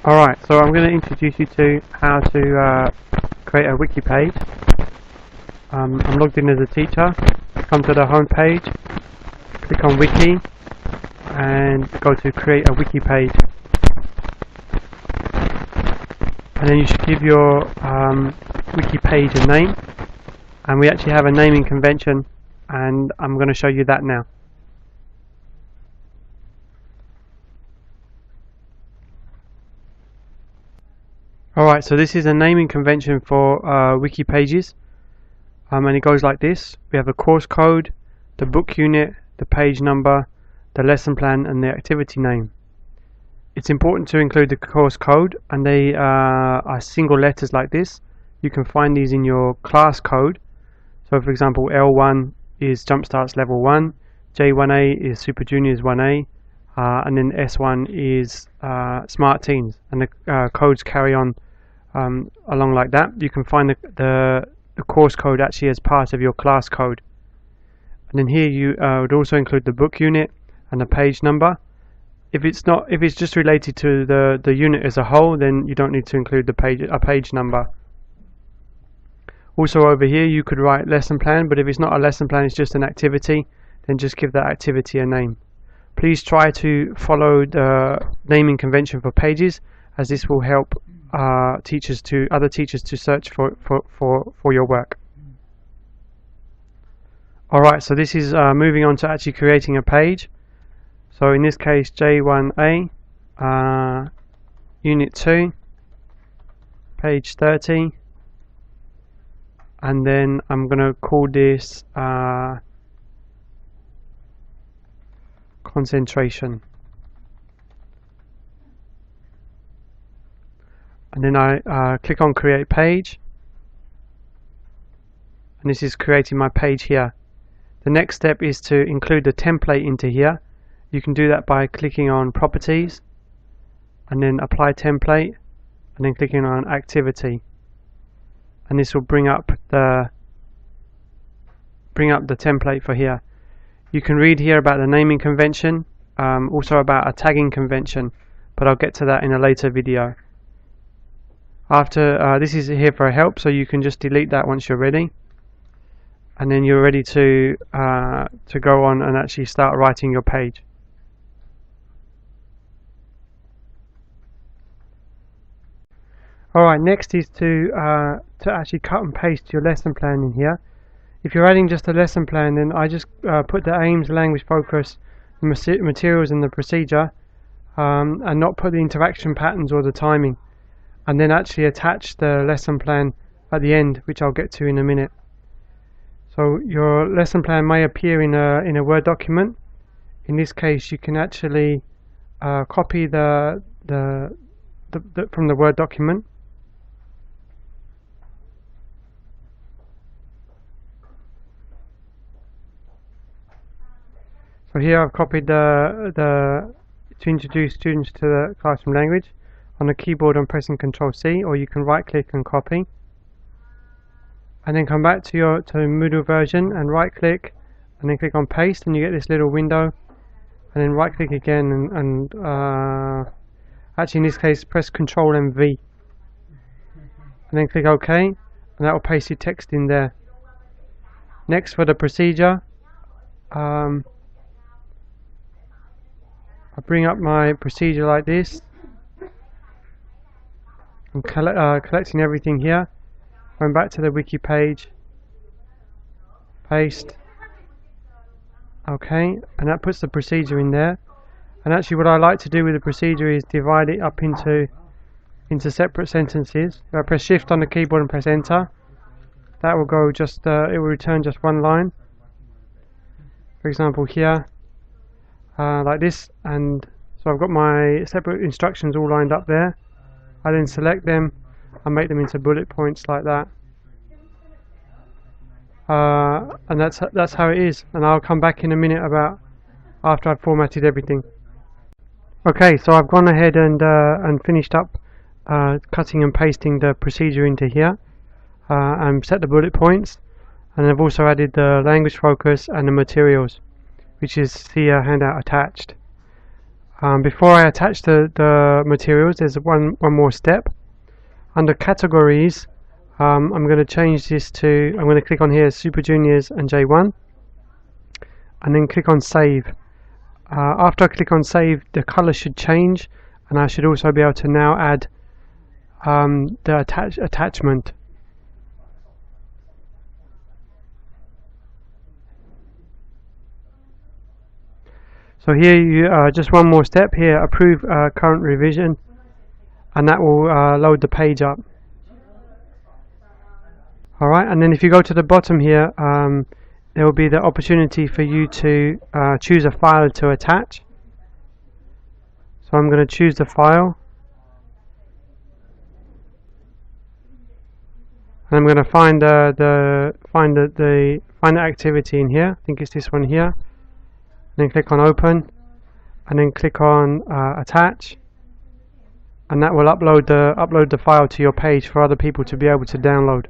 Alright, so I'm going to introduce you to how to create a wiki page. I'm logged in as a teacher. Come to the home page, click on Wiki and go to create a wiki page. And then you should give your wiki page a name, and we actually have a naming convention, and I'm going to show you that now. Alright, so this is a naming convention for wiki pages, and it goes like this. We have a course code, the book unit, the page number, the lesson plan and the activity name. It's important to include the course code, and they are single letters like this. You can find these in your class code. So for example, L1 is Jumpstarts Level 1, J1A is Super Juniors 1A, and then S1 is Smart Teens, and the codes carry on along like that. You can find the course code actually as part of your class code. And then here you would also include the book unit and the page number. If it's just related to the unit as a whole, then you don't need to include a page number. Also over here you could write lesson plan, but if it's not a lesson plan, it's just an activity, then just give that activity a name. Please try to follow the naming convention for pages, as this will help other teachers to search for your work. Alright, so this is moving on to actually creating a page. So in this case, J1A, Unit 2, page 30, and then I'm going to call this concentration. And then I click on create page, and this is creating my page here. The next step is to include the template into here. You can do that by clicking on properties and then apply template and then clicking on activity, and this will bring up the template for here. You can read here about the naming convention, also about a tagging convention, but I'll get to that in a later video. After this is here for help, so you can just delete that once you're ready, and then you're ready to go on and actually start writing your page. Alright, next is to actually cut and paste your lesson plan in here. If you're adding just a lesson plan, then I just put the aims, language focus, the materials and the procedure, and not put the interaction patterns or the timing, and then actually attach the lesson plan at the end, which I'll get to in a minute. So your lesson plan may appear in a Word document. In this case, you can actually copy from the Word document. So here I've copied to introduce students to the classroom language. On the keyboard I'm pressing Ctrl+C, or you can right click and copy, and then come back to the Moodle version and right click and then click on paste, and you get this little window, and then right click again and actually in this case press Ctrl and V and then click OK, and that will paste your text in there. Next, for the procedure, I bring up my procedure like this. I'm collecting everything here. Going back to the wiki page, paste, okay, and that puts the procedure in there. And actually what I like to do with the procedure is divide it up into separate sentences. If I press shift on the keyboard and press enter, that will go just it will return just one line. For example here, like this, and so I've got my separate instructions all lined up there. I then select them and make them into bullet points like that, and that's how it is. And I'll come back in a minute about after I've formatted everything. Okay, so I've gone ahead and finished up cutting and pasting the procedure into here, and set the bullet points, and I've also added the language focus and the materials, which is the handout attached. Before I attach the materials, there's one more step. Under categories, I'm going to change this to, I'm going to click on here Super Juniors and J1, and then click on save. After I click on save, the color should change, and I should also be able to now add the attachment. So here you just one more step here, approve current revision, and that will load the page up. Alright, and then if you go to the bottom here, there will be the opportunity for you to choose a file to attach. So I'm going to choose the file, and I'm going to find the activity in here. I think it's this one here. Then click on open, and then click on attach, and that will upload the file to your page for other people to be able to download.